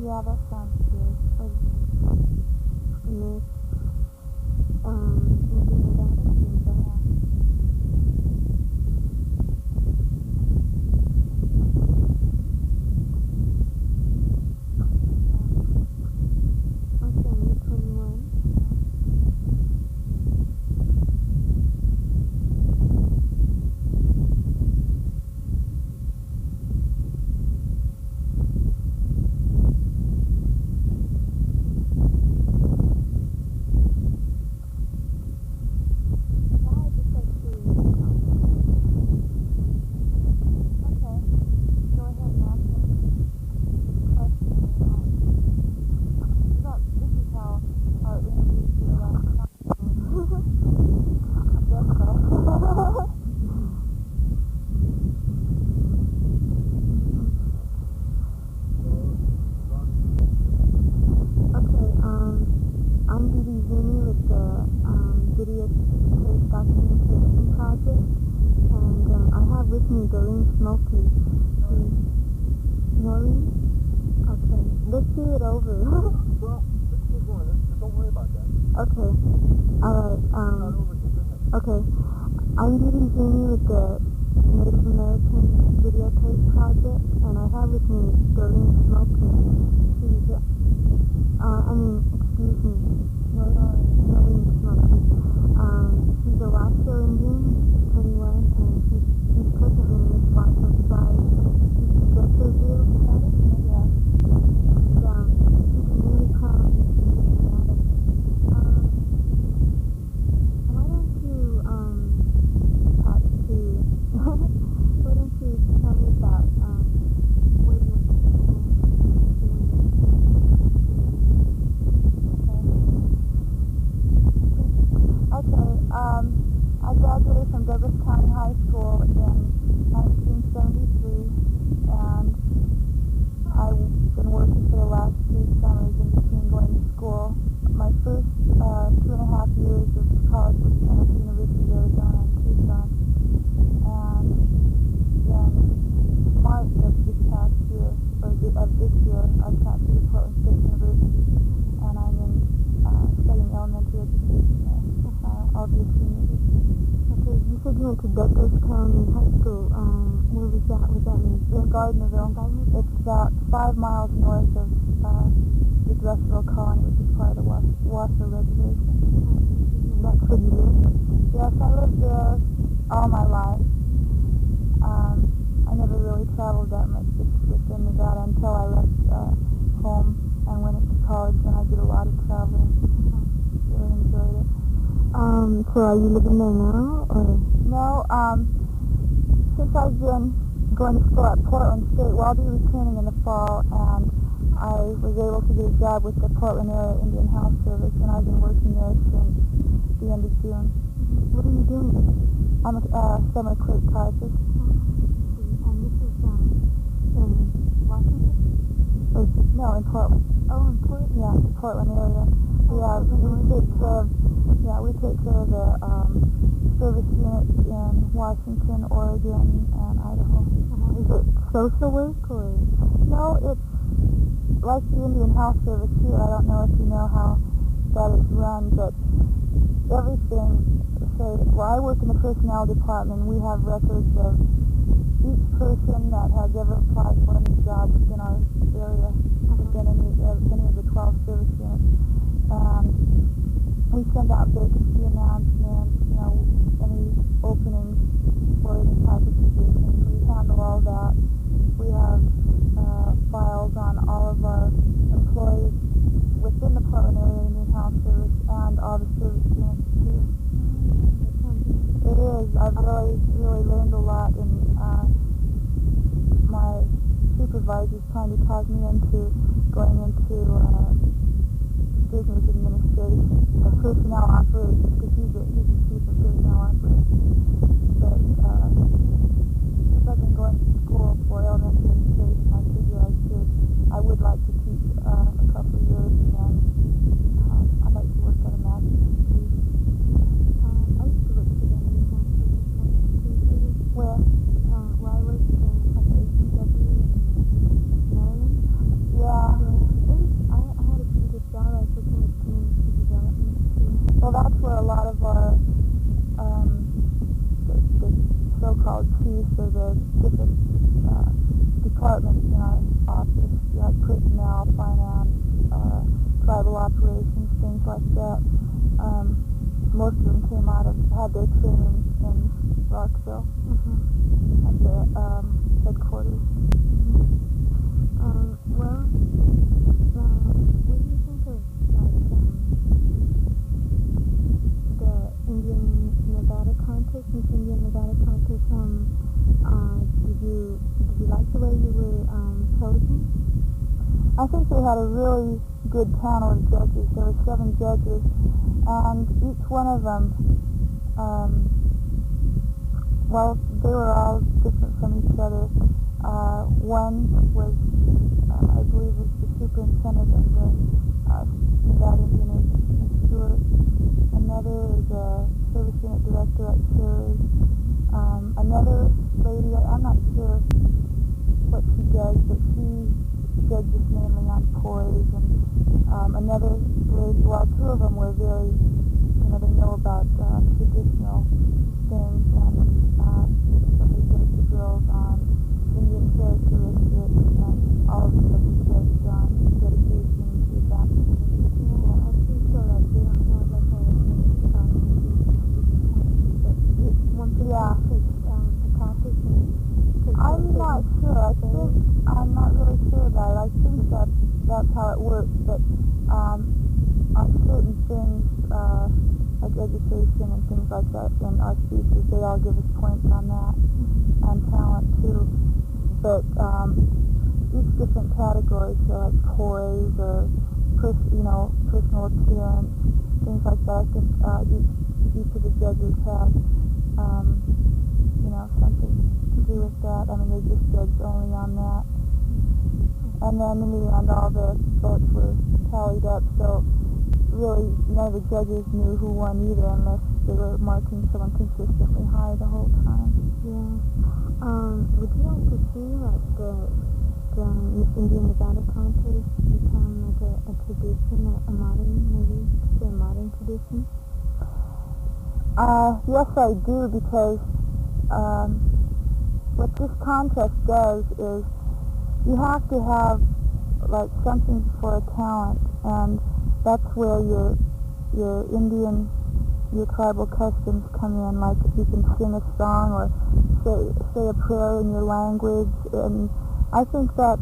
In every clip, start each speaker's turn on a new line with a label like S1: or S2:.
S1: Yeah, that sounds good.
S2: Miss, Nevada? Okay, May 21. Documentation project, and I have with me Norrine Smokey. Norrine? Okay, let's do it over.
S3: Well, let's keep going. Don't worry about that.
S2: Okay, alright, okay. I'm Judy Zuni with the Native American Videotape Project, and I have with me Norrine Smokey. She's, excuse me, Norrine Smokey. She's a Washoe Indian, 21, and she's presently in the Washoe tribe. She's from Jeffersonville, yeah. And she's a newly crowned Nevada. Why don't you talk to? Why don't you tell me about where you went to school?
S1: Okay, I graduated from Douglas County High School in 1973, and I've been working for the last 3 summers in between going to school. My first 2.5 years of college was spent at the University of Arizona in Tucson, and then March of this past year, or of this year, I transferred to Portland State University, and I'm in studying elementary education there. Obviously needed.
S2: Okay, you said you went to Douglas County High School. Where was that? Was that
S1: in Gardnerville? It's about 5 miles north of the Dressville Colony, which is part of the Washoe Reservation.
S2: That's where you live?
S1: Yes, I lived there all my life. I never really traveled that much within Nevada until I left home and went into college, and I did a lot of traveling. Really enjoyed it.
S2: So are you living there now, or?
S1: No, since I've been going to school at Portland State, well, I'll be returning in the fall, and I was able to get a job with the Portland Area Indian Health Service, and I've been working there since the end of June.
S2: What are you doing?
S1: I'm a summer clerk typist.
S2: And this is in Washington? Or
S1: no, in Portland.
S2: Oh, in Portland?
S1: Yeah, the Portland area. We take care of the service units in Washington, Oregon, and Idaho.
S2: Is it social work, or?
S1: No, it's like the Indian Health Service here. I don't know if you know how that is run, but everything, I work in the personnel department. We have records of each person that has ever applied for any job within our area, within any of the 12 service units. And we send out vacancy announcements, any openings for any type of position. We handle all that. We have files on all of our employees within the Portland Area Indian Health Service and all the service units too. It is. I've really learned a lot, and my supervisor's trying to talk me into going into business administration, or personnel operations, because he's the chief of personnel operations. But since I've been going to school for elementary education, I figure I would like to teach a couple of years, and then I'd like to work at a master's degree.
S2: I used to work for the Indian Health Service.
S1: Where?
S2: I worked at the ACW in Maryland.
S1: Yeah. so-called chiefs of the different departments in our office, like personnel, finance, tribal operations, things like that. Most of them had their training in Rockville at the headquarters.
S2: Well, what do you think of the Indian Nevada contest, Miss Indian Nevada contest? Did you like the way you were chosen?
S1: I think they had a really good panel of judges. There were 7 judges, and each one of them, well, they were all different from each other. One was, I believe, was the superintendent of the Nevada Indian Agency in Stewart. Another is a service unit director at Sures. Another lady, I'm not sure what she does, but she judges mainly on poise. And another lady, well, 2 of them were very, they know about traditional things, and somebody judged the girls on Indian characteristics, and all of them judged on dedication to baptism.
S2: Yeah, I think so. Like they don't have like a one person takes the topic and takes
S1: I'm not sure. I'm not really sure about it. I think that's how it works, but on certain things, like education and things like that in our speeches, they all give us points on that, and talent too. But each different categories, so like poise or personal appearance, things like that. I think each of the judges had something to do with that. I mean, they just judged only on that. And then in the end, all the votes were tallied up, so really none of the judges knew who won either, unless they were marking someone consistently high the whole time.
S2: Yeah. Would you like to see like the Miss Indian Nevada contest become like a tradition, a modern tradition?
S1: Yes, I do, because what this contest does is you have to have like something for a talent, and that's where your Indian, your tribal customs come in. Like if you can sing a song or say a prayer in your language, and I think that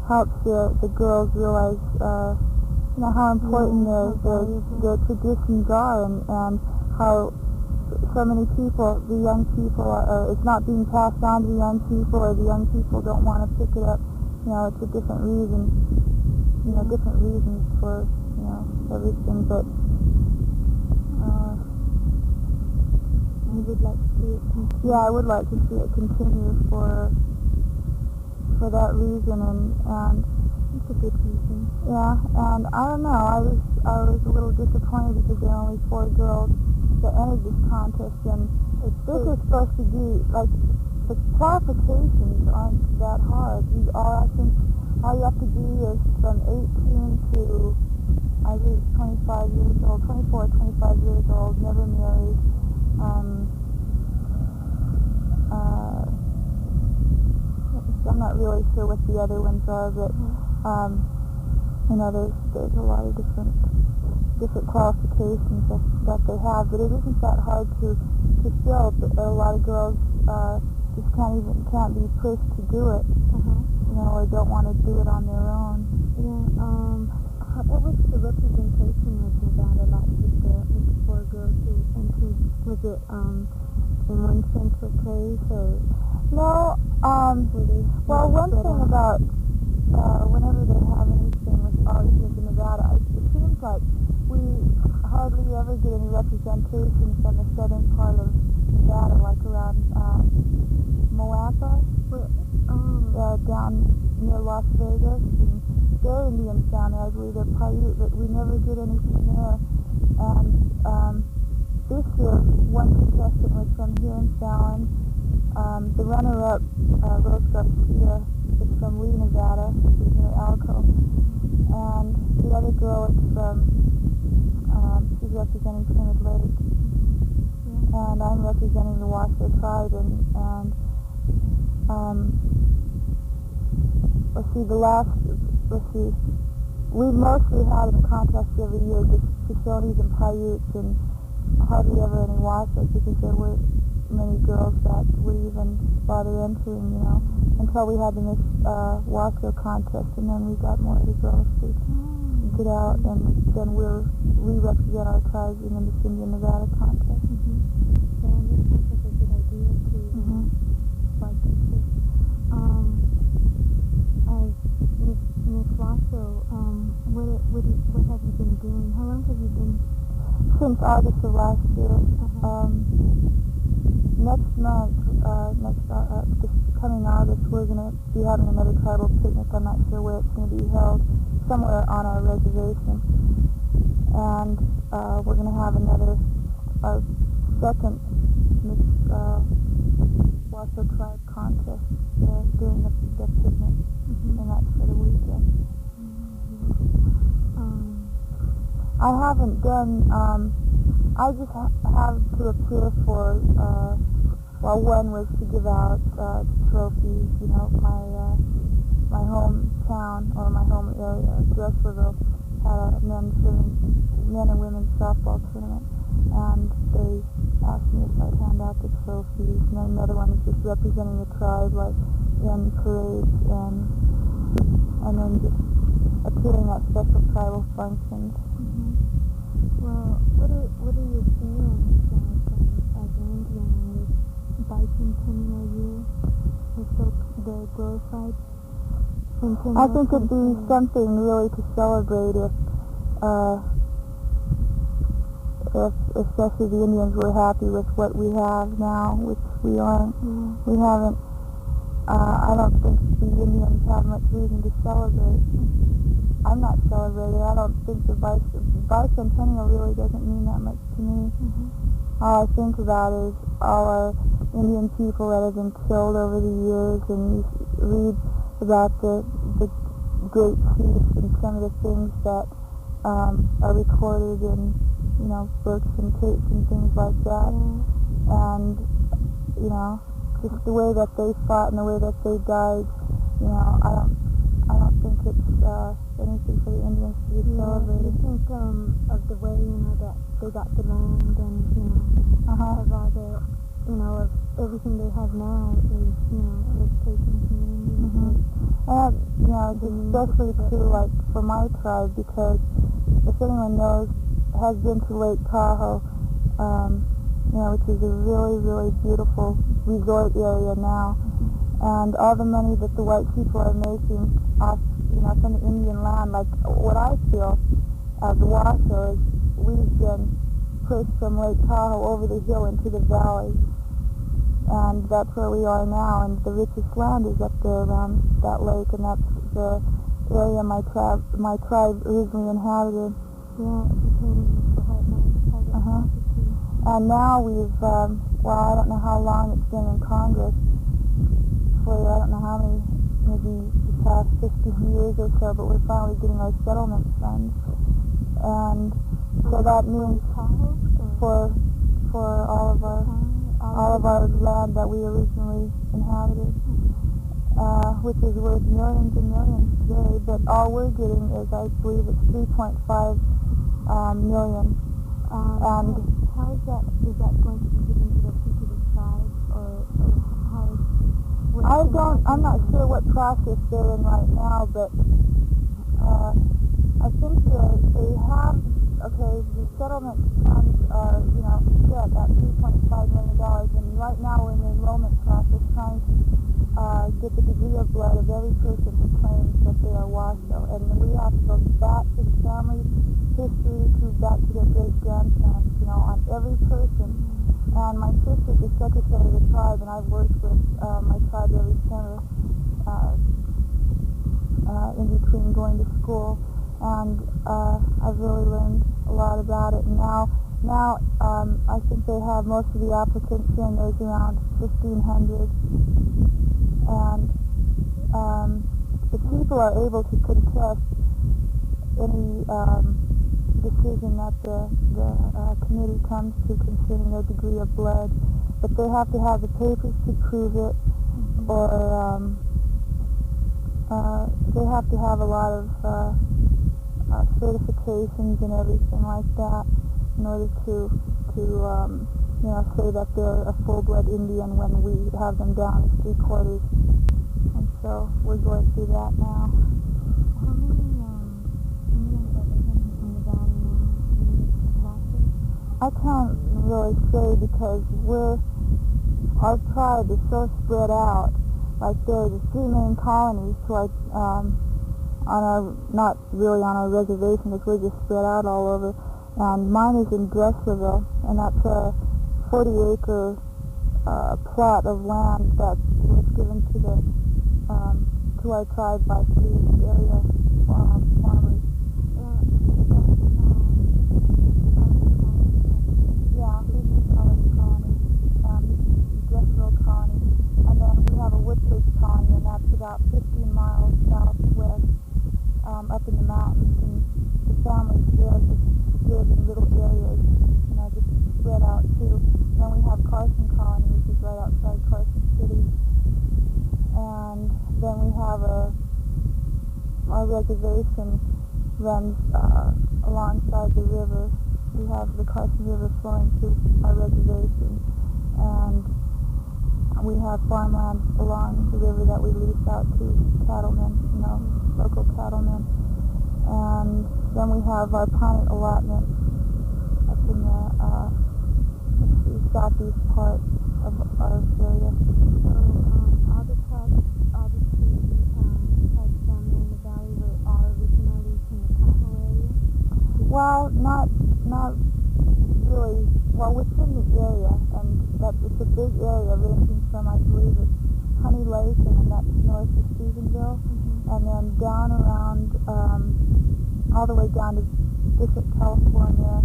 S1: helps the girls realize how important their traditions are, and how so many people, the young people, it's not being passed on to the young people, or the young people don't want to pick it up. It's a different reason, different reasons for, everything, but
S2: you would like to see it continue?
S1: Yeah, I would like to see it continue for that reason, and
S2: it's a good reason.
S1: Yeah, and I don't know, I was a little disappointed because there are only 4 girls that entered this contest, and this is supposed to be, like, the qualifications aren't that hard. I think all you have to be is from 18 to, I believe, 25 years old, 24 or 25 years old, never married. I'm not really sure what the other ones are, but there's a lot of different qualifications that they have, but it isn't that hard to fill. But a lot of girls just can't be pushed to do it, or don't want to do it on their own.
S2: Yeah. What was the representation of Nevada like with the 4 girls who entered? Was it in one central place, or?
S1: No. Well, one thing about whenever they have anything with Artists in Nevada, it seems like we hardly ever get any representation from the southern part of Nevada, like around Moapa, down near Las Vegas, and there are Indians down there. I believe they're Paiute, but we never get anything there. And this year, one contestant was from here in Fallon. The runner-up, Rose Garcia, is from Lee, Nevada, near Alco. And the other girl is from, she's representing Plymouth Lake. and I'm representing the Washoe tribe, and we mostly had in the contest every year just Shoshones and Paiutes, and hardly ever any Washoes, because there weren't many girls that would even bother entering, until we had the Miss Washoe contest, and then we got more of the girls to get out, and then we represent our tribes in the Miss Indian Nevada contest.
S2: Yeah, that sounds like a good idea to invite them to. As Miss Washoe, what have you been doing? How long have you been?
S1: Since August of last year. Next month, this coming August, we're going to be having another tribal picnic. I'm not sure where it's going to be held, somewhere on our reservation. And we're going to have our second Miss Washoe Tribe contest during the picnic, and that's for the weekend. I haven't done, I just have to appear for, one was to give out trophies, my hometown, or my home area, Dresslerville, had a men and women's softball tournament, and they asked me if I'd hand out the trophies, and then another one is just representing the tribe, like in parades, and then just appearing at special tribal functions.
S2: Well, what are your feelings as an Indian with bicentennial year, the glorified centennial?
S1: I think it'd be something really to celebrate if especially the Indians were happy with what we have now, which we aren't. We haven't. I don't think the Indians have much reason to celebrate. I'm not celebrating. I don't think the bicentennial really doesn't mean that much to me. All I think about is all our Indian people that have been killed over the years, and you read about the great chiefs and some of the things that are recorded in books and tapes and things like that, and just the way that they fought and the way that they died. I don't think it's anything for the Indians to be celebrating.
S2: You think of the way that they got the land, and of all the of everything they have now is was taken from the Indians.
S1: And especially too, like for my tribe, because if anyone has been to Lake Tahoe, which is a really, really beautiful resort area now, and all the money that the white people are making off, from the Indian land, like what I feel as a Washoe is we've been pushed from Lake Tahoe over the hill into the valley, and that's where we are now, and the richest land is up there around that lake, and that's the area my tribe originally inhabited. And now we've, I don't know how long it's been in Congress, for I don't know how many, maybe the past 50 years or so, but we're finally getting our settlement funds. And so that means for all of our land that we originally inhabited, which is worth millions and millions today, but all we're getting is, I believe it's 3.5 million. And
S2: how is that going to be given to the people of the tribe, or how is...
S1: I'm not sure what process they're in right now, but I think they have, the settlement funds are, set at $3.5 million, and right now we're in the enrollment process trying to get the degree of blood of every person who claims that they are Washoe, and we have to go back to the family history, back to their great-grandparents, on every person. And my sister's the secretary of the tribe, and I've worked with my tribe every summer in between going to school, and I've really learned a lot about it. And now I think they have most of the applicants in. There's around 1,500, and the people are able to contest any decision that the committee comes to concerning their degree of blood, but they have to have the papers to prove it, or they have to have a lot of certifications and everything like that in order to say that they're a full-blood Indian when we have them down as 3/4. And so we're going through that now.
S2: How many Indians are living in the valley now?
S1: I can't really say because our tribe is so spread out. Like there's 3 main colonies to not really on our reservation, because we're just spread out all over. And mine is in Dresslerville, and that's a 40-acre plot of land that was given to our tribe by 3 area farmers. Yeah, we call it colony, Dresslerville colony. And then we have a Woodbridge colony, and that's about 15 miles southwest, up in the mountains, and the families there just live in little areas, just spread out too. Then we have Carson Colony, which is right outside Carson City, and then we have our reservation runs alongside the river. We have the Carson River flowing through our reservation, and we have farmland along the river that we lease out to cattlemen, local cattlemen. And then we have our pine allotment up in the southeast part of our area.
S2: So all the tribes down there in the valley are originally from the Tahoe area?
S1: Well, not really. Well, within the area, and it's a big area ranging from, I believe it's Honey Lake, and that's north of Stephenville, and then down around, all the way down to Bishop, California,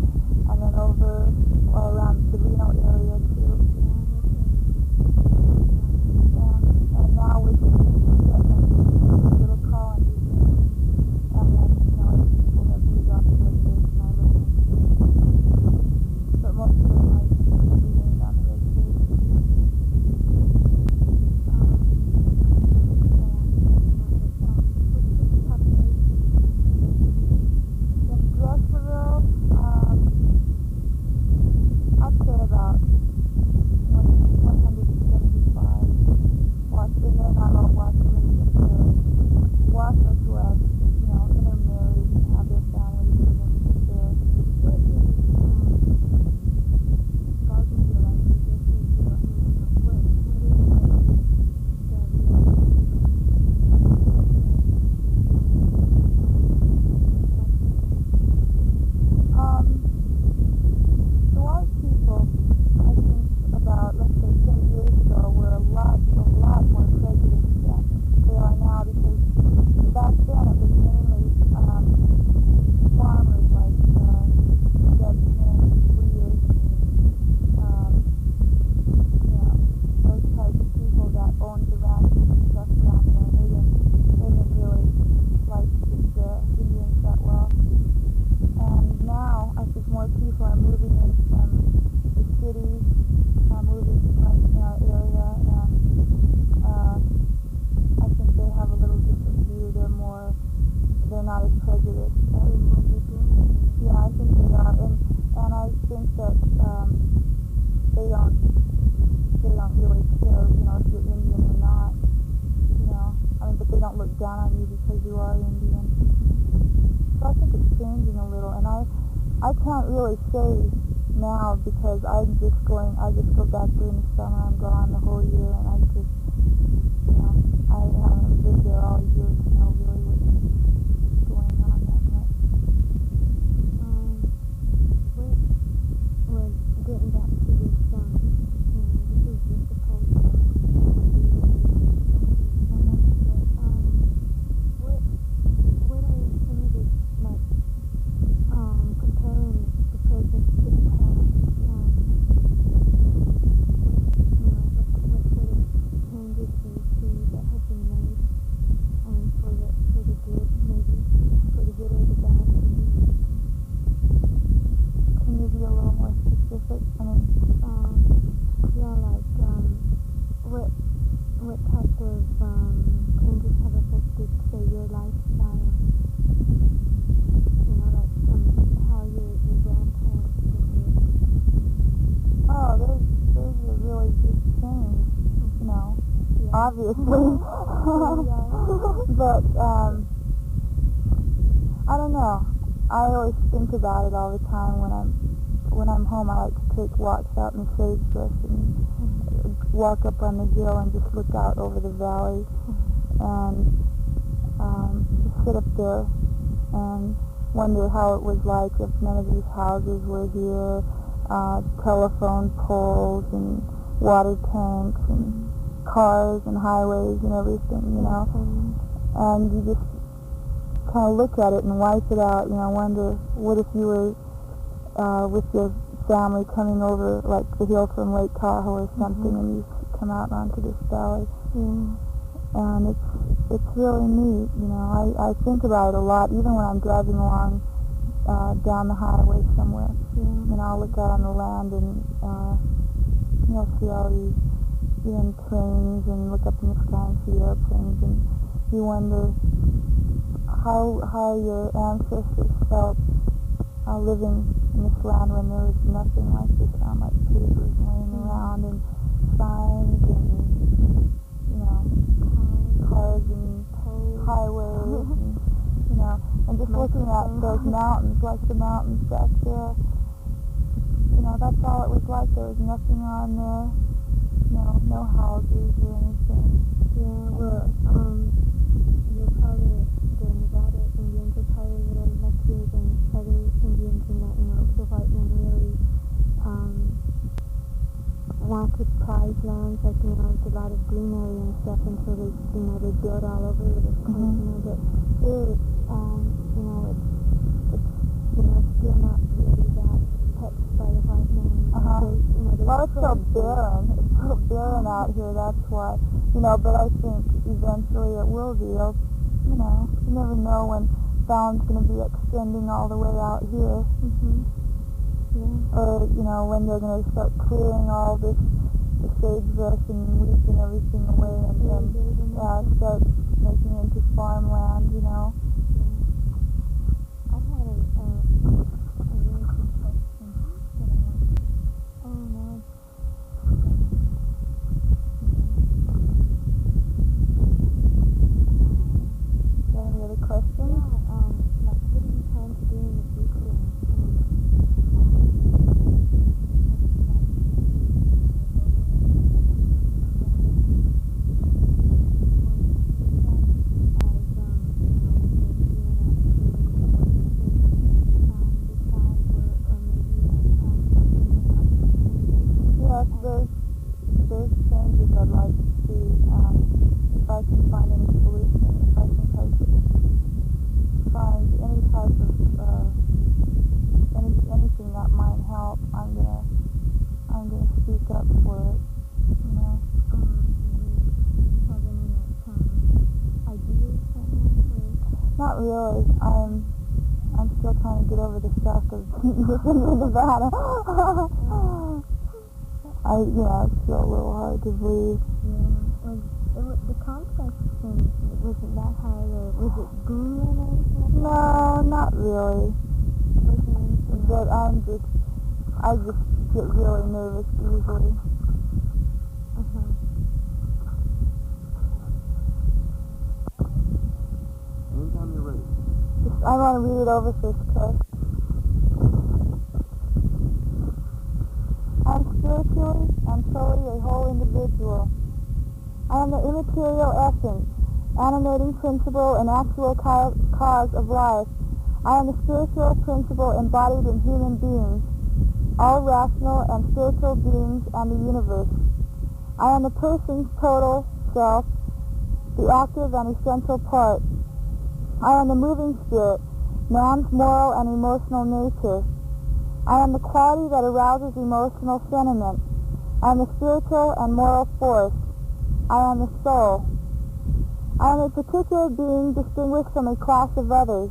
S1: and then over around the Reno area too. And now we're just getting little colonies, and then people have moved off the reservation already. But most of them remained on the reservation. In Dresslerville, I'd say about 175. And they're not all Washoe-Indians. They're Washoe who have, intermarried and have their families living there.
S2: What is Bougainville like? What is
S1: A lot of people, I think about, let's say 10 years ago, were a lot more prejudiced than they are now, because back then it was mainly farmers like Dutchmen, Sweers, those types of people that owned the ranches and stuff around there. They didn't really like the Indians that well. And now, I think more people are moving in from the cities, moving right in our area, and I think they have a little different view. They're not as prejudiced. Yeah, I think they are, and I think that they don't really care, if you're Indian or not. But they don't look down on you because you are Indian. So I think it's changing a little, and I can't really say now because I just go back during the summer. I'm gone the whole year, and I just, I haven't lived there all year to know really what's going on that much.
S2: Well, getting back to this, this is just a post. What are some of the, comparing the present to the past, what sort of changes do you see that have been made for the good?
S1: obviously. But, I don't know. I always think about it all the time when I'm home. I like to take walks out in the sagebrush and walk up on the hill and just look out over the valley and just sit up there and wonder how it was like if none of these houses were here, telephone poles and water tanks and cars and highways and everything, you know. And you just kind of look at it and wipe it out, you know, wonder what if you were with your family coming over like the hill from Lake Tahoe or something, and you come out onto this valley. And it's really neat, you know. I think about it a lot, even when I'm driving along down the highway somewhere. And I'll look out on the land and you know, see all these even trains and look up in the sky and see airplanes, and you wonder how your ancestors felt living in this land when there was nothing like this, like papers laying around and signs and, you know, cars and highways and, you know, and just looking at those mountains, like the mountains back there, you know, that's all it was like. There was nothing on there, no houses or anything.
S2: Well, you're probably, the Nevada Indians are probably a little luckier than other Indians in that, you know, the white men really want to prize lands, like, you know, there's a lot of greenery and stuff, and so they, you know, they build all over it, of course, you know, but here, you know, it's, you know, still not really that touched by the white men. So, you know,
S1: well, it's so barren. It's so barren out here, that's why. You know, but I think eventually it will be. You know, you never know when found's going to be extending all the way out here. Or, you know, when they're going to start clearing all this, the sagebrush and wheat and everything away, and then start making it into farmland, you know.
S2: I had a really good question. Oh, no.
S1: Any other questions?
S2: Like, what do you plan to do in the future?
S1: There's changes I'd like to see, if I can find any solution, if I think I could find any type of, anything that might help, I'm gonna speak up for it, you know.
S2: Do you have any, like, ideas right now?
S1: Not really. I'm still trying to get over the shock of living in Nevada. It's still a little hard to believe.
S2: The contrast thing, was it that high, or was it booming or anything?
S1: No, not really. But I just get really nervous easily.
S3: Anytime you're ready.
S1: I want to read it over first, Chris. I am spiritually and solely a whole individual. I am the immaterial essence, animating principle and actual cause of life. I am the spiritual principle embodied in human beings, all rational and spiritual beings and the universe. I am the person's total self, the active and essential part. I am the moving spirit, man's moral and emotional nature. I am the quality that arouses emotional sentiment. I am the spiritual and moral force. I am the soul. I am a particular being distinguished from a class of others.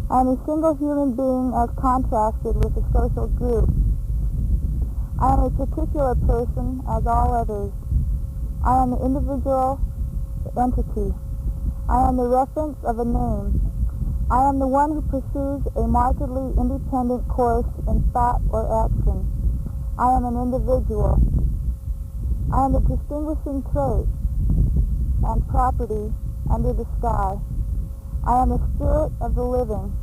S1: I am a single human being as contrasted with a social group. I am a particular person as all others. I am the individual entity. I am the reference of a name. I am the one who pursues a markedly independent course in thought or action. I am an individual. I am the distinguishing trait. and property under the sky. I am the spirit of the living.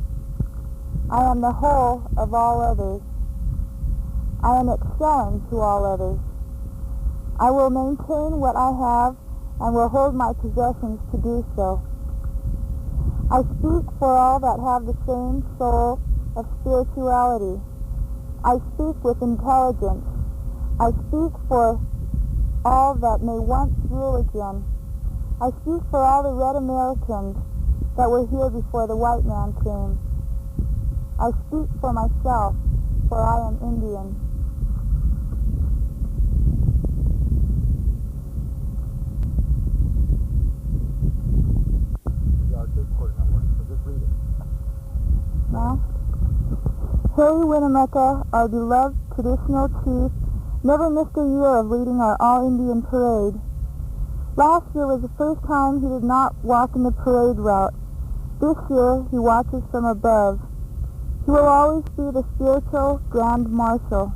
S1: I am the whole of all others. I am excelling to all others. I will maintain what I have and will hold my possessions to do so. I speak for all that have the same soul of spirituality. I speak with intelligence. I speak for all that may once rule again. I speak for all the red Americans that were here before the white man came. I speak for myself, for I am Indian. Now, Harry Winnemucca, our beloved traditional chief, never missed a year of leading our all-Indian parade. Last year was the first time he did not walk in the parade route. This year he watches from above. He will always be the spiritual Grand Marshal.